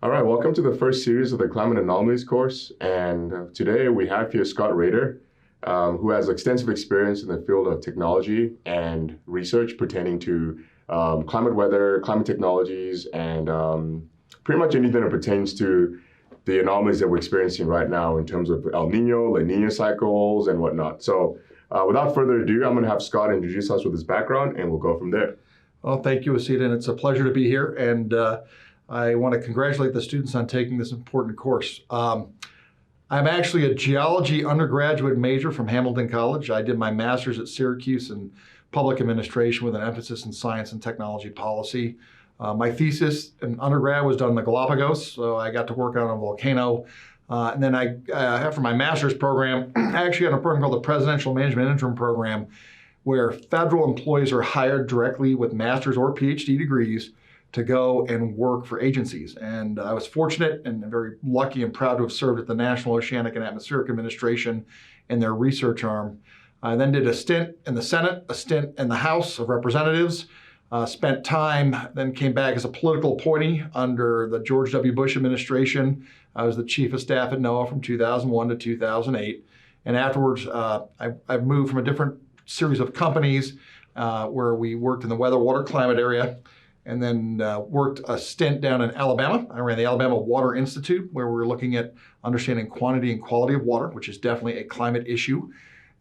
All right, welcome to the first series of the Climate Anomalies course. And today we have here Scott Rayder, who has extensive experience in the field of technology and research pertaining to climate weather, climate technologies, and pretty much anything that pertains to the anomalies that we're experiencing right now in terms of El Nino, La Nina cycles, and whatnot. So without further ado, I'm going to have Scott introduce us with his background, and we'll go from there. Well, thank you, Asita, and it's a pleasure to be here. And I want to congratulate the students on taking this important course. I'm actually a geology undergraduate major from Hamilton College. I did my master's at Syracuse in public administration with an emphasis in science and technology policy. My thesis in undergrad was done in the Galapagos, so I got to work on a volcano. And then after my master's program, I actually got a program called the Presidential Management Interim Program, where federal employees are hired directly with master's or PhD degrees to go and work for agencies. And I was fortunate and very lucky and proud to have served at the National Oceanic and Atmospheric Administration in their research arm. I then did a stint in the Senate, a stint in the House of Representatives, spent time, then came back as a political appointee under the George W. Bush administration. I was the chief of staff at NOAA from 2001 to 2008. And afterwards, I moved from a different series of companies where we worked in the weather, water, climate area, and then worked a stint down in Alabama. I ran the Alabama Water Institute, where we were looking at understanding quantity and quality of water, which is definitely a climate issue.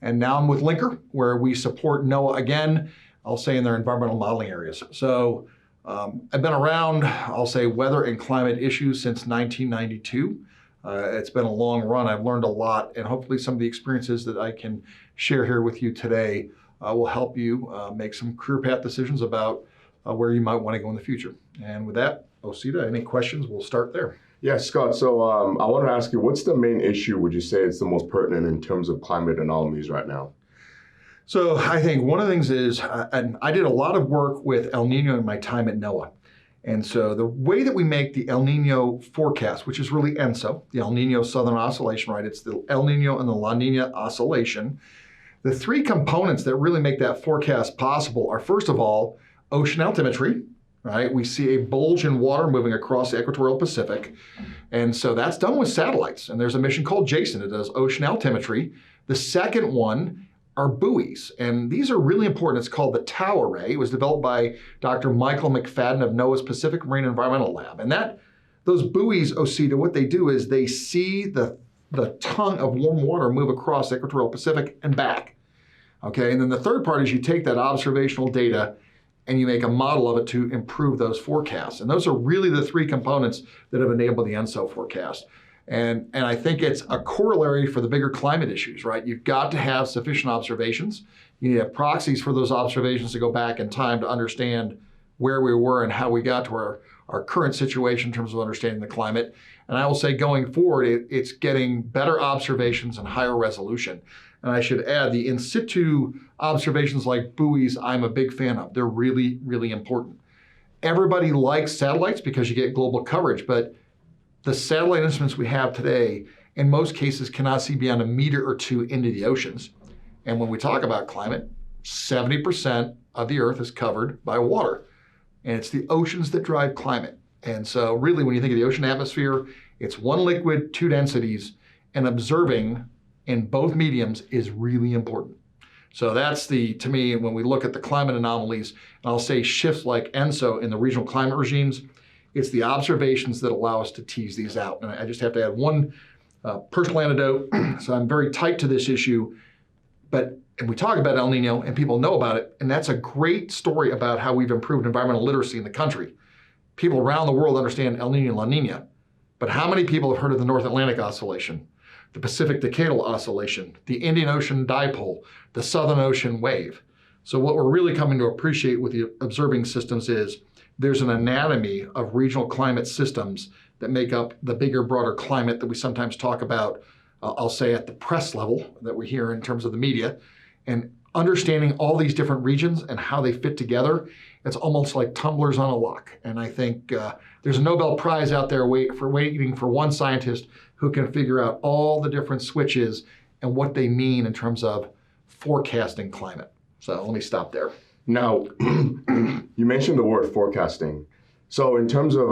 And now I'm with Lynker, where we support NOAA again, I'll say in their environmental modeling areas. So I've been around, I'll say, weather and climate issues since 1992. It's been a long run. I've learned a lot, and hopefully some of the experiences that I can share here with you today will help you make some career path decisions about where you might want to go in the future. And with that, Osita, any questions? We'll start there. Yeah, Scott, so I wanted to ask you, what's the main issue would you say is the most pertinent in terms of climate anomalies right now? So I think one of the things is, and I did a lot of work with El Nino in my time at NOAA. And so the way that we make the El Nino forecast, which is really ENSO, the El Nino Southern Oscillation, right? It's the El Nino and the La Nina oscillation. The three components that really make that forecast possible are, first of all, ocean altimetry, right? We see a bulge in water moving across the equatorial Pacific. And so that's done with satellites. And there's a mission called JASON that does ocean altimetry. The second one are buoys. And these are really important. It's called the TAO array. It was developed by Dr. Michael McFadden of NOAA's Pacific Marine Environmental Lab. And those buoys, Osita, what they do is they see the tongue of warm water move across the equatorial Pacific and back. Okay, and then the third part is you take that observational data and you make a model of it to improve those forecasts. And those are really the three components that have enabled the ENSO forecast. And I think it's a corollary for the bigger climate issues, right? You've got to have sufficient observations. You need to have proxies for those observations to go back in time to understand where we were and how we got to our current situation in terms of understanding the climate. And I will say going forward, it's getting better observations and higher resolution. And I should add, the in situ observations like buoys, I'm a big fan of. They're really, really important. Everybody likes satellites because you get global coverage, but the satellite instruments we have today, in most cases, cannot see beyond a meter or two into the oceans. And when we talk about climate, 70% of the Earth is covered by water. And it's the oceans that drive climate. And so really, when you think of the ocean atmosphere, it's one liquid, two densities, and observing in both mediums is really important. So that's to me, when we look at the climate anomalies, and I'll say shifts like ENSO in the regional climate regimes, it's the observations that allow us to tease these out. And I just have to add one personal anecdote. So I'm very tight to this issue, and we talk about El Nino and people know about it. And that's a great story about how we've improved environmental literacy in the country. People around the world understand El Nino and La Nina, but how many people have heard of the North Atlantic Oscillation, the Pacific Decadal Oscillation, the Indian Ocean Dipole, the Southern Ocean Wave? So what we're really coming to appreciate with the observing systems is there's an anatomy of regional climate systems that make up the bigger, broader climate that we sometimes talk about, I'll say at the press level that we hear in terms of the media. And understanding all these different regions and how they fit together, it's almost like tumblers on a lock. And I think there's a Nobel Prize out there waiting for one scientist who can figure out all the different switches and what they mean in terms of forecasting climate. So let me stop there. Now, you mentioned the word forecasting. So in terms of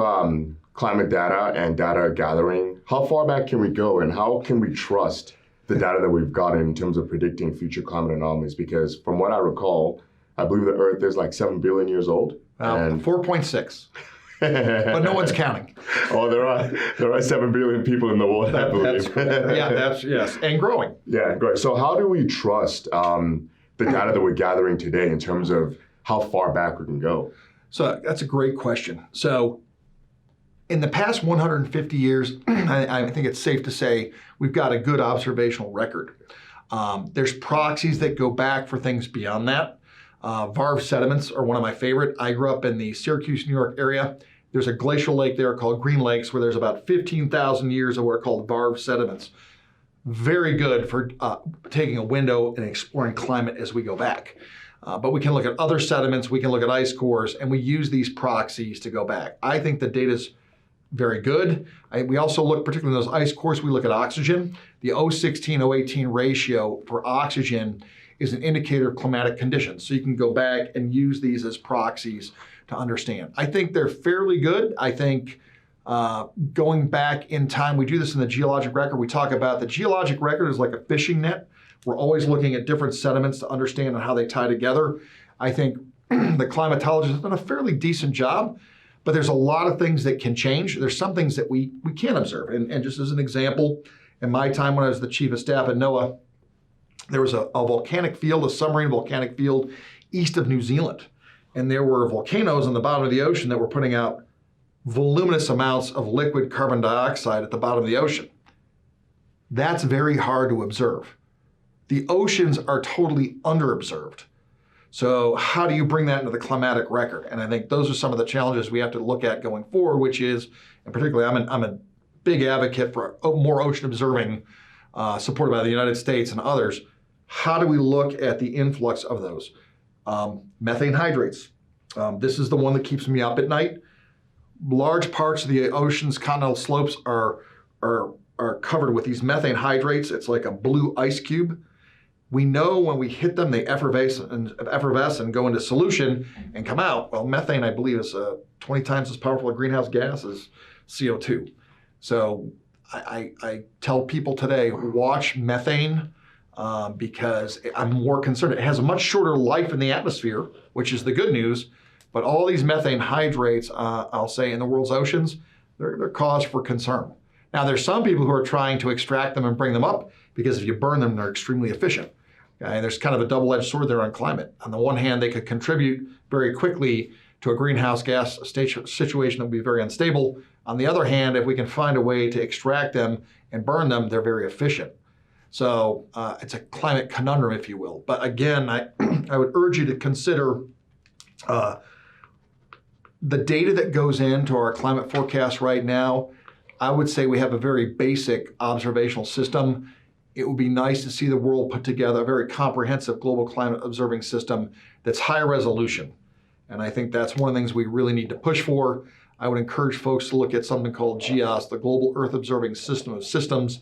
climate data and data gathering, how far back can we go and how can we trust the data that we've gotten in terms of predicting future climate anomalies? Because from what I recall, I believe the Earth is like 7 billion years old. And 4.6. But no one's counting. Oh, there are 7 billion people in the world, I believe. Yes, and growing. Yeah, great. So how do we trust the data that we're gathering today in terms of how far back we can go? So that's a great question. So in the past 150 years, I think it's safe to say we've got a good observational record. There's proxies that go back for things beyond that. Varve sediments are one of my favorite. I grew up in the Syracuse, New York area. There's a glacial lake there called Green Lakes where there's about 15,000 years of what are called Varve sediments. Very good for taking a window and exploring climate as we go back. But we can look at other sediments, we can look at ice cores, and we use these proxies to go back. I think the data's very good. We also look, particularly in those ice cores, we look at oxygen. The O16, O18 ratio for oxygen is an indicator of climatic conditions. So you can go back and use these as proxies to understand. I think they're fairly good. I think going back in time, we do this in the geologic record. We talk about the geologic record is like a fishing net. We're always looking at different sediments to understand how they tie together. I think the climatologists have done a fairly decent job, but there's a lot of things that can change. There's some things that we can't observe. And just as an example, in my time when I was the chief of staff at NOAA, there was a volcanic field, a submarine volcanic field east of New Zealand. And there were volcanoes on the bottom of the ocean that were putting out voluminous amounts of liquid carbon dioxide at the bottom of the ocean. That's very hard to observe. The oceans are totally underobserved. So how do you bring that into the climatic record? And I think those are some of the challenges we have to look at going forward, which is, and particularly I'm a big advocate for more ocean observing, supported by the United States and others. How do we look at the influx of those? Methane hydrates. This is the one that keeps me up at night. Large parts of the ocean's continental slopes are covered with these methane hydrates. It's like a blue ice cube. We know when we hit them, they effervesce and go into solution and come out. Well, methane, I believe, is 20 times as powerful a greenhouse gas as CO2. So I tell people today, watch methane because I'm more concerned. It has a much shorter life in the atmosphere, which is the good news. But all these methane hydrates, I'll say, in the world's oceans, they're cause for concern. Now, there's some people who are trying to extract them and bring them up because if you burn them, they're extremely efficient. Okay? There's kind of a double-edged sword there on climate. On the one hand, they could contribute very quickly to a greenhouse gas situation that would be very unstable. On the other hand, if we can find a way to extract them and burn them, they're very efficient. So it's a climate conundrum, if you will. But again, I would urge you to consider the data that goes into our climate forecast right now. I would say we have a very basic observational system. It would be nice to see the world put together a very comprehensive global climate observing system that's high resolution. And I think that's one of the things we really need to push for. I would encourage folks to look at something called GEOS, the Global Earth Observing System of Systems.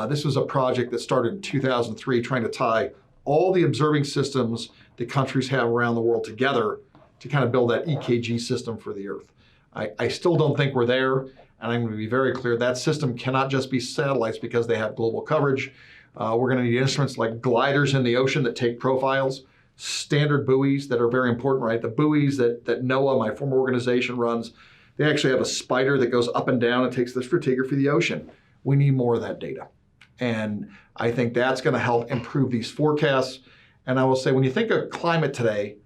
This was a project that started in 2003 trying to tie all the observing systems that countries have around the world together to kind of build that EKG system for the Earth. I still don't think we're there, and I'm going to be very clear, that system cannot just be satellites because they have global coverage. We're going to need instruments like gliders in the ocean that take profiles, standard buoys that are very important, right? The buoys that NOAA, my former organization, runs, they actually have a spider that goes up and down and takes the stratigraphy of the ocean. We need more of that data. And I think that's going to help improve these forecasts. And I will say, when you think of climate today,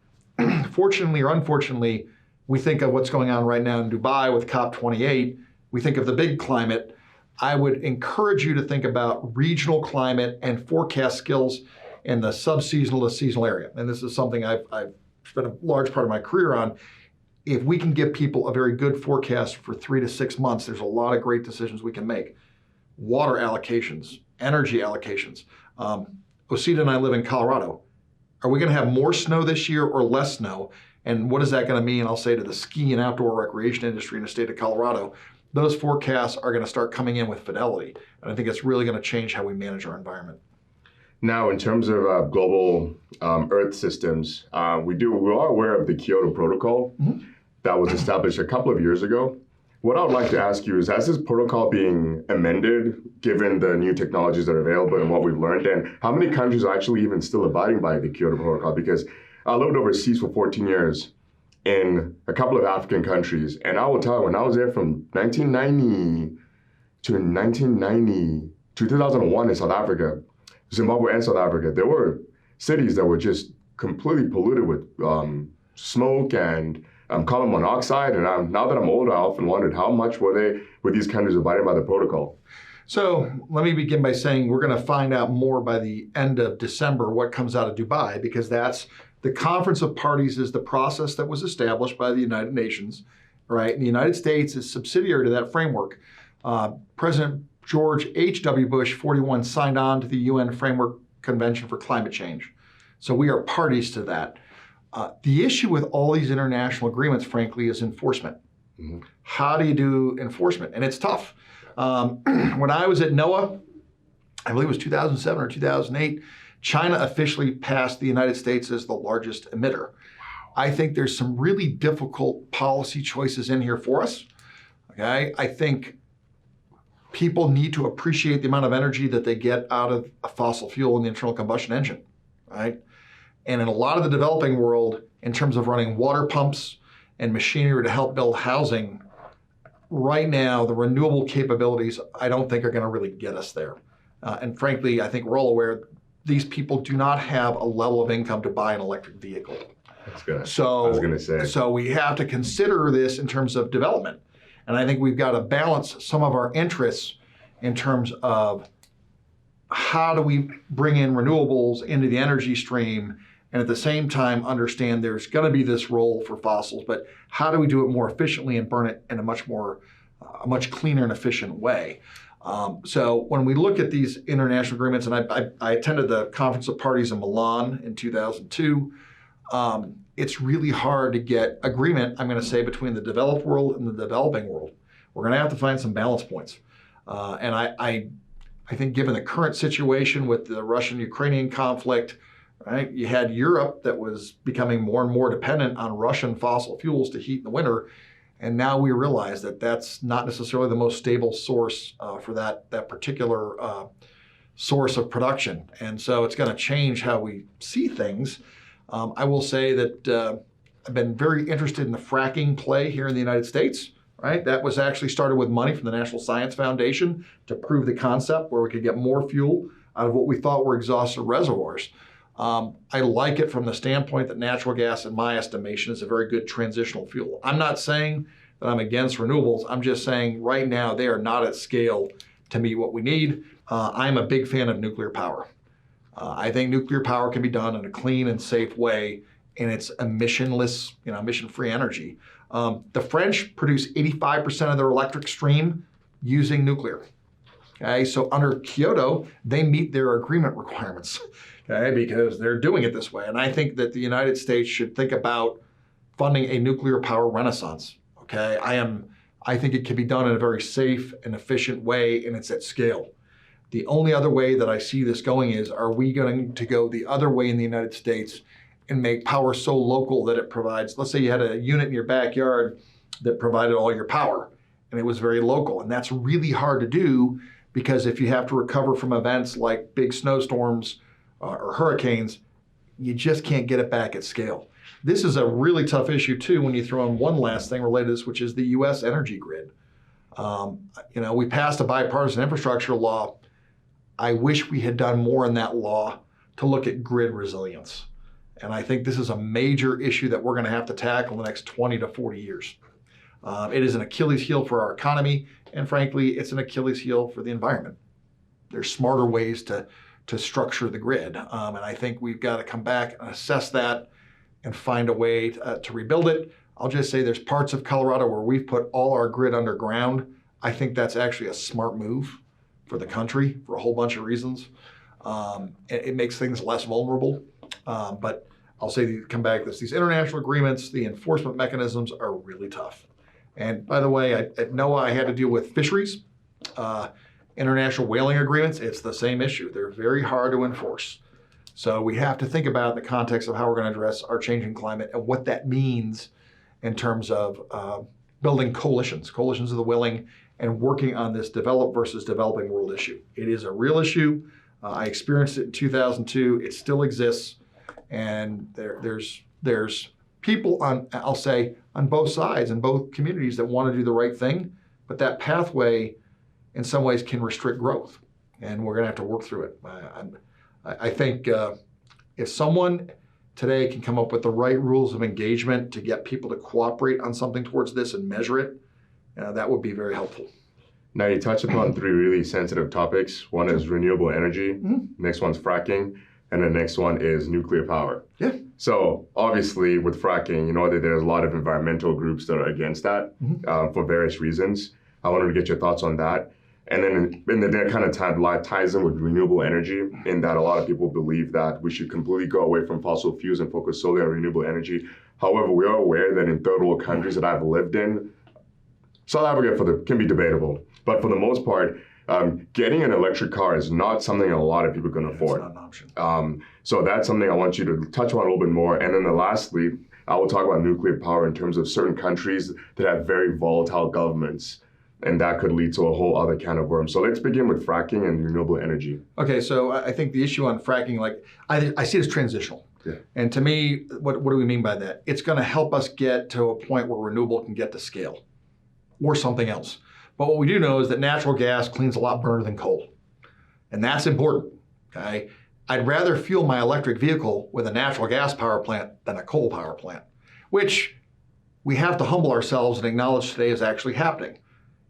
fortunately or unfortunately, we think of what's going on right now in Dubai with COP28. We think of the big climate. I would encourage you to think about regional climate and forecast skills in the subseasonal to seasonal area. And this is something I've spent a large part of my career on. If we can give people a very good forecast for 3 to 6 months, there's a lot of great decisions we can make. Water allocations, energy allocations. Osita and I live in Colorado. Are we going to have more snow this year or less snow? And what is that going to mean, I'll say, to the ski and outdoor recreation industry in the state of Colorado? Those forecasts are going to start coming in with fidelity. And I think it's really going to change how we manage our environment. Now, in terms of global Earth systems, we are aware of the Kyoto Protocol that was established a couple of years ago. what I would like to ask you is, has this protocol being amended given the new technologies that are available and what we've learned? And how many countries are actually even still abiding by the Kyoto Protocol? Because I lived overseas for 14 years in a couple of African countries. And I will tell you, when I was there from 1990 to 1990 to 2001 in South Africa, Zimbabwe and South Africa, there were cities that were just completely polluted with smoke and carbon monoxide. And now that I'm older, I often wondered how much were these countries abiding by the protocol? So let me begin by saying we're going to find out more by the end of December what comes out of Dubai, because that's the Conference of Parties is the process that was established by the United Nations, right? And the United States is subsidiary to that framework. President George H.W. Bush, 41, signed on to the UN Framework Convention for Climate Change. So we are parties to that. The issue with all these international agreements, frankly, is enforcement. Mm-hmm. How do you do enforcement? And it's tough. When I was at NOAA, I believe it was 2007 or 2008, China officially passed the United States as the largest emitter. Wow. I think there's some really difficult policy choices in here for us. Okay, I think people need to appreciate the amount of energy that they get out of a fossil fuel in the internal combustion engine, right? And in a lot of the developing world, in terms of running water pumps and machinery to help build housing, right now, the renewable capabilities, I don't think are going to really get us there. And frankly, I think we're all aware these people do not have a level of income to buy an electric vehicle. That's good. I was going to say. So we have to consider this in terms of development. And I think we've got to balance some of our interests in terms of how do we bring in renewables into the energy stream, and at the same time understand there's going to be this role for fossils, but how do we do it more efficiently and burn it in a much cleaner and efficient way? So when we look at these international agreements, and I attended the Conference of Parties in Milan in 2002, it's really hard to get agreement, I'm going to say, between the developed world and the developing world. We're going to have to find some balance points. And I think given the current situation with the Russian-Ukrainian conflict, right, you had Europe that was becoming more and more dependent on Russian fossil fuels to heat in the winter. And now we realize that that's not necessarily the most stable source for that particular source of production. And so it's going to change how we see things. I will say that I've been very interested in the fracking play here in the United States. Right, that was actually started with money from the National Science Foundation to prove the concept where we could get more fuel out of what we thought were exhausted reservoirs. I like it from the standpoint that natural gas, in my estimation, is a very good transitional fuel. I'm not saying that I'm against renewables. I'm just saying right now they are not at scale to meet what we need. I'm a big fan of nuclear power. I think nuclear power can be done in a clean and safe way, and it's emissionless, emission-free energy. The French produce 85% of their electric stream using nuclear. Okay, so under Kyoto, they meet their agreement requirements, okay, because they're doing it this way. And I think that the United States should think about funding a nuclear power renaissance. Okay, I think it can be done in a very safe and efficient way, and it's at scale. The only other way that I see this going is, are we going to go the other way in the United States and make power so local that it provides, let's say you had a unit in your backyard that provided all your power, and it was very local. And that's really hard to do, because if you have to recover from events like big snowstorms or hurricanes, you just can't get it back at scale. This is a really tough issue too when you throw in one last thing related to this, which is the US energy grid. We passed a bipartisan infrastructure law. I wish we had done more in that law to look at grid resilience. And I think this is a major issue that we're going to have to tackle in the next 20 to 40 years. It is an Achilles heel for our economy, and frankly, it's an Achilles heel for the environment. There's smarter ways to structure the grid, and I think we've got to come back and assess that and find a way to rebuild it. I'll just say there's parts of Colorado where we've put all our grid underground. I think that's actually a smart move for the country for a whole bunch of reasons. It makes things less vulnerable. But I'll say, come back to this, these international agreements, the enforcement mechanisms are really tough. And by the way, at NOAA, I had to deal with fisheries, international whaling agreements. It's the same issue. They're very hard to enforce. So we have to think about the context of how we're going to address our changing climate and what that means in terms of building coalitions of the willing, and working on this developed versus developing world issue. It is a real issue. I experienced it in 2002. It still exists, and there's people on, I'll say, on both sides and both communities that want to do the right thing, but that pathway in some ways can restrict growth, and we're going to have to work through it. I think if someone today can come up with the right rules of engagement to get people to cooperate on something towards this and measure it, that would be very helpful. Now, you touched upon three really sensitive topics. One is renewable energy, next one's fracking, and the next one is nuclear power. Yeah. So obviously with fracking, you know that there's a lot of environmental groups that are against that for various reasons. I wanted to get your thoughts on that. And then that kind of ties in with renewable energy, in that a lot of people believe that we should completely go away from fossil fuels and focus solely on renewable energy. However, we are aware that in third world countries that I've lived in, South Africa can be debatable, but for the most part, getting an electric car is not something a lot of people can afford. It's not an option. So that's something I want you to touch on a little bit more. And then lastly, I will talk about nuclear power in terms of certain countries that have very volatile governments, and that could lead to a whole other can of worms. So let's begin with fracking and renewable energy. Okay, so I think the issue on fracking, I see it as transitional. Yeah. And to me, what do we mean by that? It's going to help us get to a point where renewable can get to scale, or something else. But what we do know is that natural gas cleans a lot better than coal. And that's important, okay? I'd rather fuel my electric vehicle with a natural gas power plant than a coal power plant, which we have to humble ourselves and acknowledge today is actually happening.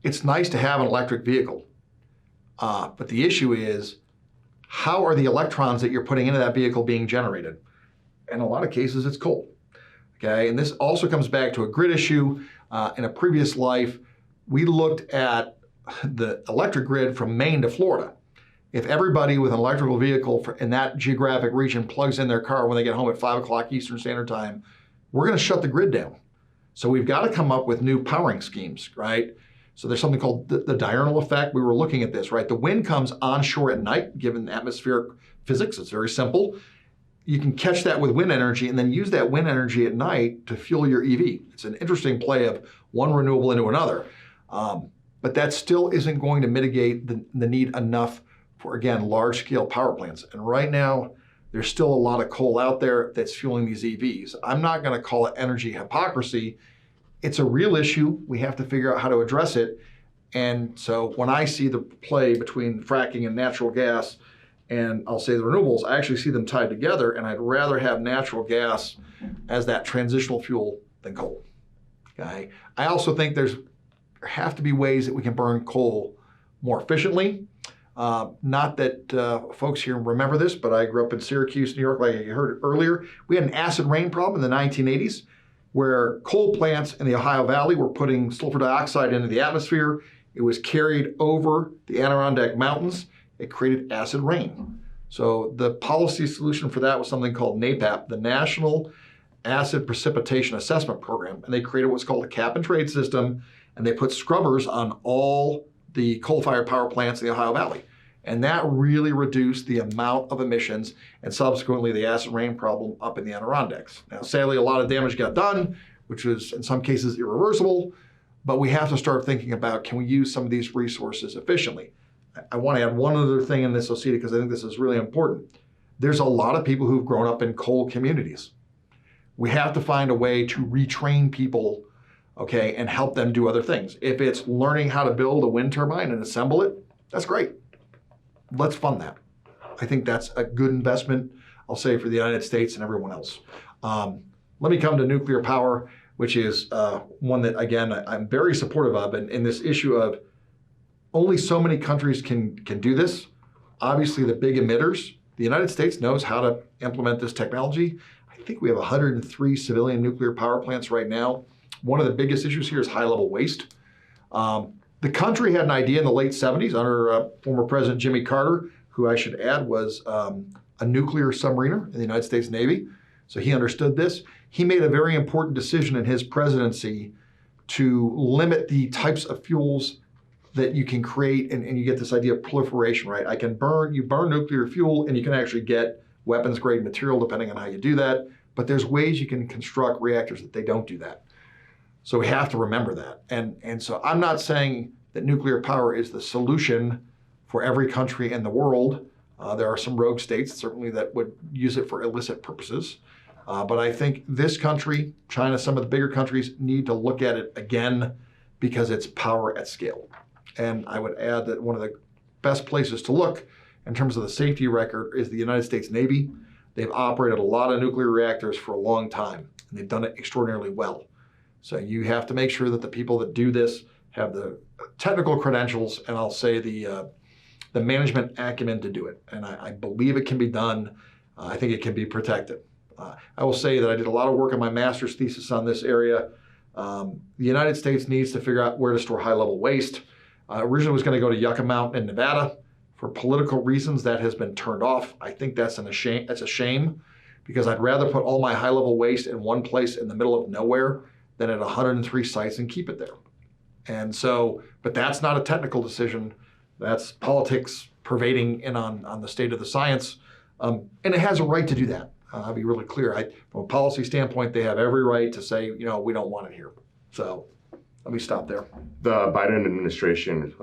It's nice to have an electric vehicle, but the issue is, how are the electrons that you're putting into that vehicle being generated? In a lot of cases, it's coal, okay? And this also comes back to a grid issue. In a previous life, we looked at the electric grid from Maine to Florida. If everybody with an electrical vehicle in that geographic region plugs in their car when they get home at 5 o'clock Eastern Standard Time, we're going to shut the grid down. So we've got to come up with new powering schemes, right? So there's something called the diurnal effect. We were looking at this, right? The wind comes onshore at night, given atmospheric physics. It's very simple. You can catch that with wind energy and then use that wind energy at night to fuel your EV. It's an interesting play of one renewable into another. But that still isn't going to mitigate the need enough for, again, large-scale power plants. And right now, there's still a lot of coal out there that's fueling these EVs. I'm not going to call it energy hypocrisy. It's a real issue. We have to figure out how to address it. And so when I see the play between fracking and natural gas, and I'll say the renewables, I actually see them tied together, and I'd rather have natural gas as that transitional fuel than coal. Okay? I also think there have to be ways that we can burn coal more efficiently. Not that folks here remember this, but I grew up in Syracuse, New York, like you heard earlier. We had an acid rain problem in the 1980s where coal plants in the Ohio Valley were putting sulfur dioxide into the atmosphere. It was carried over the Adirondack Mountains. It created acid rain. So the policy solution for that was something called NAPAP, the National Acid Precipitation Assessment Program. And they created what's called a cap and trade system, and they put scrubbers on all the coal-fired power plants in the Ohio Valley. And that really reduced the amount of emissions and subsequently the acid rain problem up in the Adirondacks. Now, sadly, a lot of damage got done, which was in some cases irreversible, but we have to start thinking about, can we use some of these resources efficiently? I want to add one other thing in this, Osita, because I think this is really important. There's a lot of people who've grown up in coal communities. We have to find a way to retrain people, okay, and help them do other things. If it's learning how to build a wind turbine and assemble it, that's great. Let's fund that. I think that's a good investment, I'll say, for the United States and everyone else. Let me come to nuclear power, which is one that, again, I'm very supportive of, and in this issue of only so many countries can do this. Obviously, the big emitters, the United States knows how to implement this technology. I think we have 103 civilian nuclear power plants right now. One of the biggest issues here is high-level waste. The country had an idea in the late 70s under former President Jimmy Carter, who I should add was a nuclear submariner in the United States Navy. So he understood this. He made a very important decision in his presidency to limit the types of fuels that you can create, and you get this idea of proliferation, right? You burn nuclear fuel, and you can actually get weapons-grade material depending on how you do that. But there's ways you can construct reactors that they don't do that. So we have to remember that. And so I'm not saying that nuclear power is the solution for every country in the world. There are some rogue states certainly that would use it for illicit purposes. But I think this country, China, some of the bigger countries need to look at it again because it's power at scale. And I would add that one of the best places to look in terms of the safety record is the United States Navy. They've operated a lot of nuclear reactors for a long time, and they've done it extraordinarily well. So you have to make sure that the people that do this have the technical credentials, and I'll say the management acumen to do it. And I believe it can be done. I think it can be protected. I will say that I did a lot of work on my master's thesis on this area. The United States needs to figure out where to store high-level waste. Originally was going to go to Yucca Mountain in Nevada. For political reasons, that has been turned off. I think that's a shame because I'd rather put all my high-level waste in one place in the middle of nowhere than at 103 sites and keep it there. And so, but that's not a technical decision. That's politics pervading in on the state of the science. And it has a right to do that. I'll be really clear. From a policy standpoint, they have every right to say, we don't want it here. So let me stop there. The Biden administration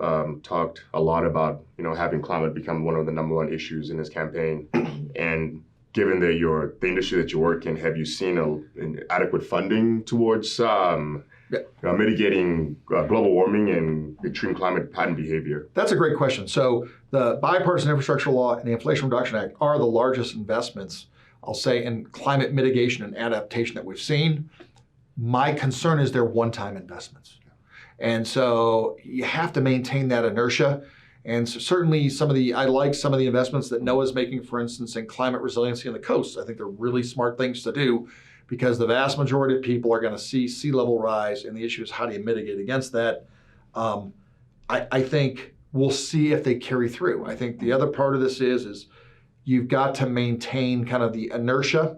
talked a lot about, having climate become one of the number one issues in his campaign. And given that the industry that you work in, have you seen an adequate funding towards mitigating global warming and extreme climate pattern behavior? That's a great question. So the Bipartisan Infrastructure Law and the Inflation Reduction Act are the largest investments, I'll say, in climate mitigation and adaptation that we've seen. My concern is they're one-time investments. And so you have to maintain that inertia. And so certainly I like some of the investments that NOAA's making, for instance, in climate resiliency on the coast. I think they're really smart things to do because the vast majority of people are going to see sea level rise, and the issue is how do you mitigate against that? I think we'll see if they carry through. I think the other part of this is you've got to maintain kind of the inertia.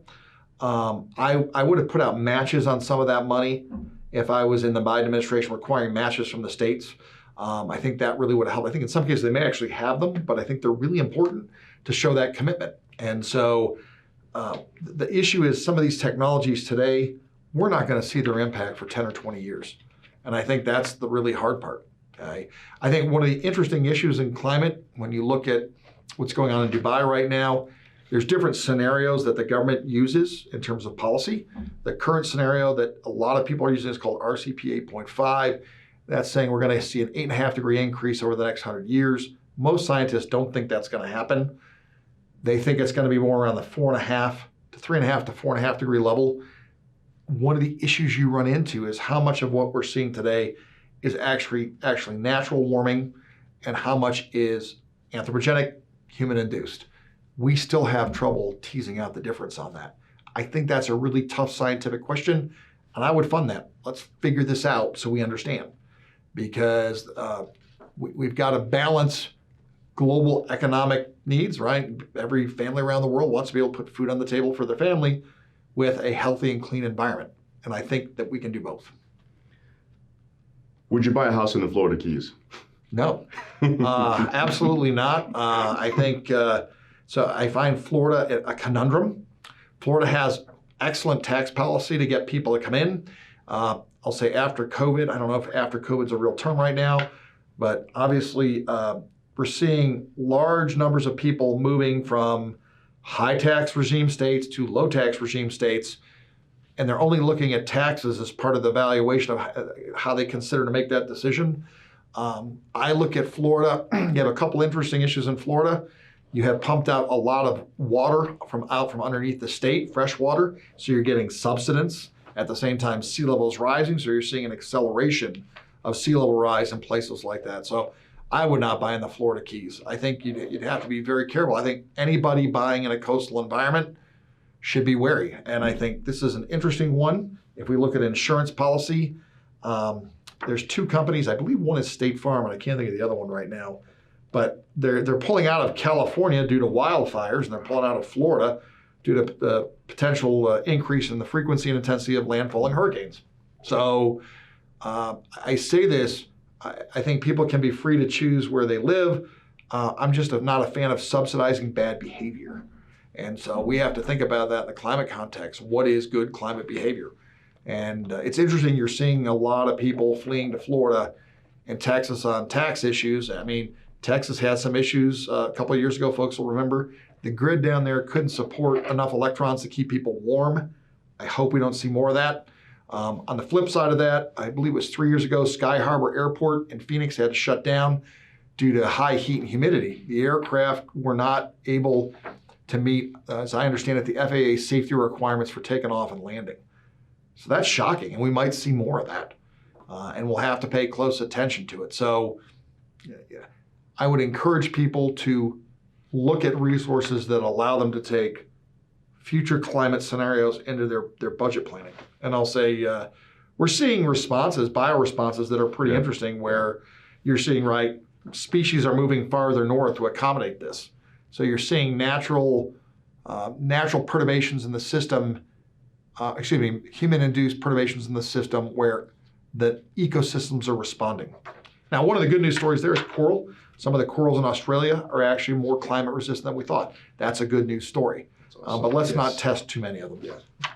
I would have put out matches on some of that money if I was in the Biden administration requiring matches from the states. I think that really would have helped. I think in some cases they may actually have them, but I think they're really important to show that commitment. And so the issue is some of these technologies today, we're not going to see their impact for 10 or 20 years. And I think that's the really hard part. Okay? I think one of the interesting issues in climate, when you look at what's going on in Dubai right now, there's different scenarios that the government uses in terms of policy. The current scenario that a lot of people are using is called RCP 8.5. That's saying we're going to see an 8.5 degree increase over the next 100 years. Most scientists don't think that's going to happen. They think it's going to be more around the 3.5 to 4.5 degree level. One of the issues you run into is how much of what we're seeing today is actually natural warming and how much is anthropogenic, human-induced. We still have trouble teasing out the difference on that. I think that's a really tough scientific question, and I would fund that. Let's figure this out so we understand, because we've got to balance global economic needs, right? Every family around the world wants to be able to put food on the table for their family with a healthy and clean environment. And I think that we can do both. Would you buy a house in the Florida Keys? No, absolutely not. I think, so I find Florida a conundrum. Florida has excellent tax policy to get people to come in. I'll say after COVID, I don't know if after COVID's a real term right now, but obviously we're seeing large numbers of people moving from high tax regime states to low tax regime states, and they're only looking at taxes as part of the valuation of how they consider to make that decision. I look at Florida. You have a couple interesting issues in Florida. You have pumped out a lot of water from underneath the state, fresh water, so you're getting subsidence. At the same time, sea level is rising, so you're seeing an acceleration of sea level rise in places like that. So I would not buy in the Florida Keys. I think you'd have to be very careful. I think anybody buying in a coastal environment should be wary. And I think this is an interesting one. If we look at insurance policy, there's two companies. I believe one is State Farm, and I can't think of the other one right now. But they're pulling out of California due to wildfires, and they're pulling out of Florida due to the potential increase in the frequency and intensity of landfalling hurricanes. So I say this, I think people can be free to choose where they live. I'm just not a fan of subsidizing bad behavior. And so we have to think about that in the climate context. What is good climate behavior? And it's interesting, you're seeing a lot of people fleeing to Florida and Texas on tax issues. I mean, Texas had some issues a couple of years ago, folks will remember. The grid down there couldn't support enough electrons to keep people warm. I hope we don't see more of that. On the flip side of that, I believe it was 3 years ago, Sky Harbor Airport in Phoenix had to shut down due to high heat and humidity. The aircraft were not able to meet, as I understand it, the FAA safety requirements for taking off and landing. So that's shocking, and we might see more of that. And we'll have to pay close attention to it. So I would encourage people to look at resources that allow them to take future climate scenarios into their budget planning. And I'll say, we're seeing bioresponses that are pretty interesting, where you're seeing, right, species are moving farther north to accommodate this. So you're seeing natural perturbations in the system, human-induced perturbations in the system where the ecosystems are responding. Now, one of the good news stories there is coral. Some of the corals in Australia are actually more climate resistant than we thought. That's a good news story. Awesome. But let's not test too many of them. Yeah.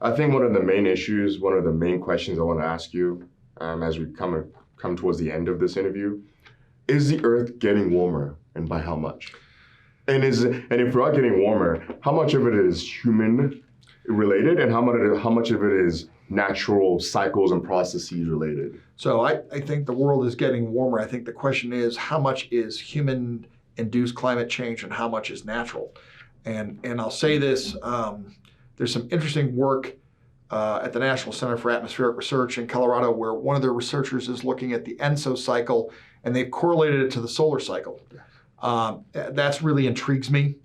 I think one of the main questions I want to ask you as we come towards the end of this interview, is the Earth getting warmer, and by how much? And if we are getting warmer, how much of it is human related, and how much of it is natural cycles and processes related? So I think the world is getting warmer. I think the question is, how much is human-induced climate change and how much is natural? And I'll say this, there's some interesting work at the National Center for Atmospheric Research in Colorado, where one of their researchers is looking at the ENSO cycle, and they've correlated it to the solar cycle. That's really intrigues me.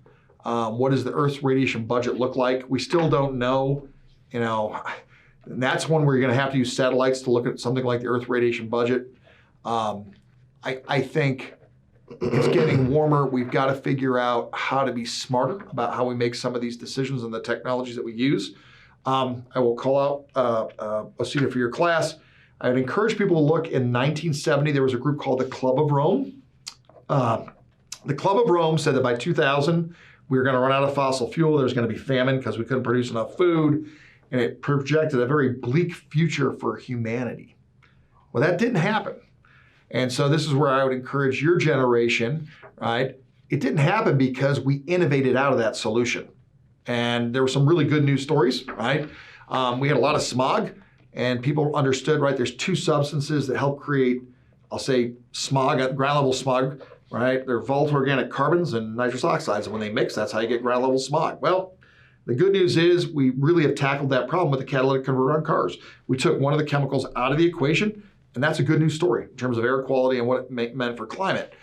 What does the Earth's radiation budget look like? We still don't know, and that's one where you're going to have to use satellites to look at something like the Earth radiation budget. I think it's getting warmer. We've got to figure out how to be smarter about how we make some of these decisions and the technologies that we use. I will call out Osita for your class. I would encourage people to look. In 1970, there was a group called the Club of Rome. The Club of Rome said that by 2000, we were going to run out of fossil fuel. There was going to be famine because we couldn't produce enough food. And it projected a very bleak future for humanity. Well, that didn't happen. And so this is where I would encourage your generation, right? It didn't happen because we innovated out of that solution. And there were some really good news stories, right? We had a lot of smog, and people understood, right? There's two substances that help create, I'll say, smog, ground level smog, right? They're volatile organic carbons and nitrous oxides. And when they mix, that's how you get ground level smog. Well, the good news is we really have tackled that problem with the catalytic converter on cars. We took one of the chemicals out of the equation, and that's a good news story in terms of air quality and what it meant for climate.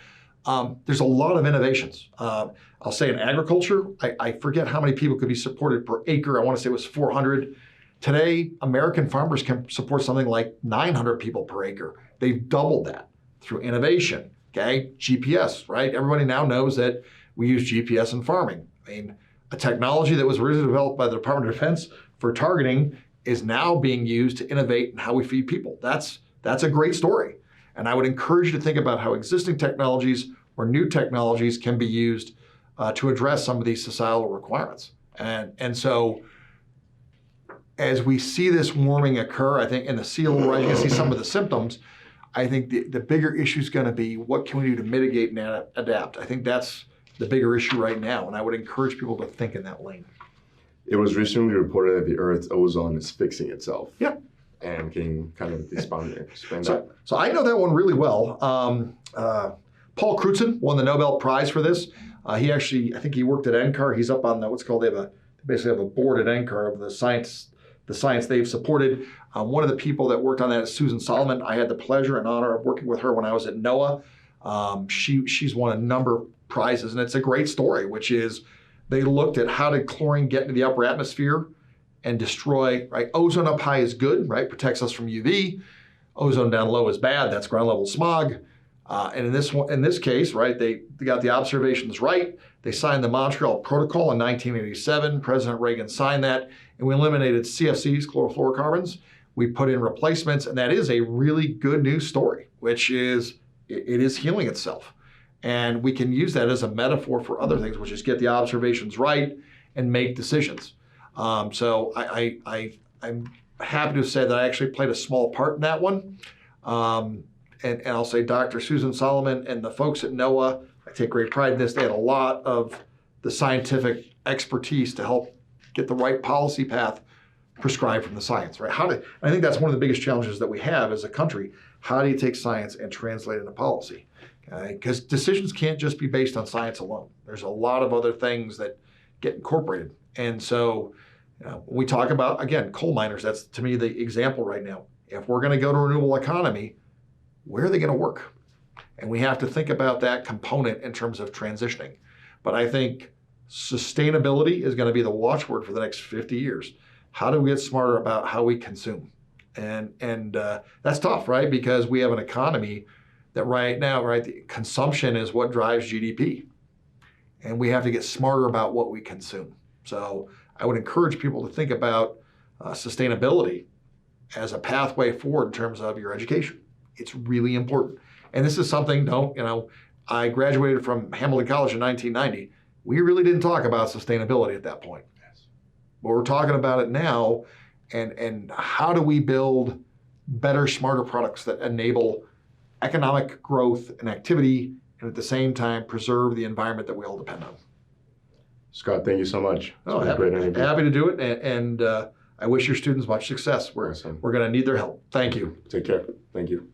There's a lot of innovations. I'll say in agriculture, I forget how many people could be supported per acre. I want to say it was 400. Today, American farmers can support something like 900 people per acre. They've doubled that through innovation, okay? GPS, right? Everybody now knows that we use GPS in farming. I mean, a technology that was originally developed by the Department of Defense for targeting is now being used to innovate in how we feed people. That's a great story. And I would encourage you to think about how existing technologies or new technologies can be used to address some of these societal requirements. And so as we see this warming occur, I think in the sea level rise, you can see some of the symptoms. I think the bigger issue is going to be, what can we do to mitigate and adapt? I think that's the bigger issue right now, and I would encourage people to think in that lane. It was recently reported that the Earth's ozone is fixing itself. Yeah. And can you kind of explain that? So I know that one really well. Paul Crutzen won the Nobel Prize for this. He actually, I think he worked at NCAR. He's up on what's called, they basically have a board at NCAR of the science they've supported. One of the people that worked on that is Susan Solomon. I had the pleasure and honor of working with her when I was at NOAA. She's won a number of prizes, and it's a great story, which is they looked at how did chlorine get into the upper atmosphere and destroy, right? Ozone up high is good, right? Protects us from UV. Ozone down low is bad. That's ground level smog. And in this case, right, they got the observations right. They signed the Montreal Protocol in 1987. President Reagan signed that, and we eliminated CFCs, chlorofluorocarbons. We put in replacements, and that is a really good news story, which is it is healing itself. And we can use that as a metaphor for other things, which is get the observations right and make decisions. So I'm happy to say that I actually played a small part in that one. And I'll say Dr. Susan Solomon and the folks at NOAA, I take great pride in this. They had a lot of the scientific expertise to help get the right policy path prescribed from the science, right? I think that's one of the biggest challenges that we have as a country. How do you take science and translate it into policy? Because decisions can't just be based on science alone. There's a lot of other things that get incorporated. And so when we talk about, again, coal miners, that's to me the example right now. If we're going to go to a renewable economy, where are they going to work? And we have to think about that component in terms of transitioning. But I think sustainability is going to be the watchword for the next 50 years. How do we get smarter about how we consume? And that's tough, right? Because we have an economy that right now, right, the consumption is what drives GDP. And we have to get smarter about what we consume. So I would encourage people to think about sustainability as a pathway forward in terms of your education. It's really important. And this is something, I graduated from Hamilton College in 1990. We really didn't talk about sustainability at that point. Yes. But we're talking about it now, and how do we build better, smarter products that enable economic growth and activity, and at the same time preserve the environment that we all depend on. Scott, thank you so much. Happy to do it, and I wish your students much success. We're going to need their help. Thank you. Take care. Thank you.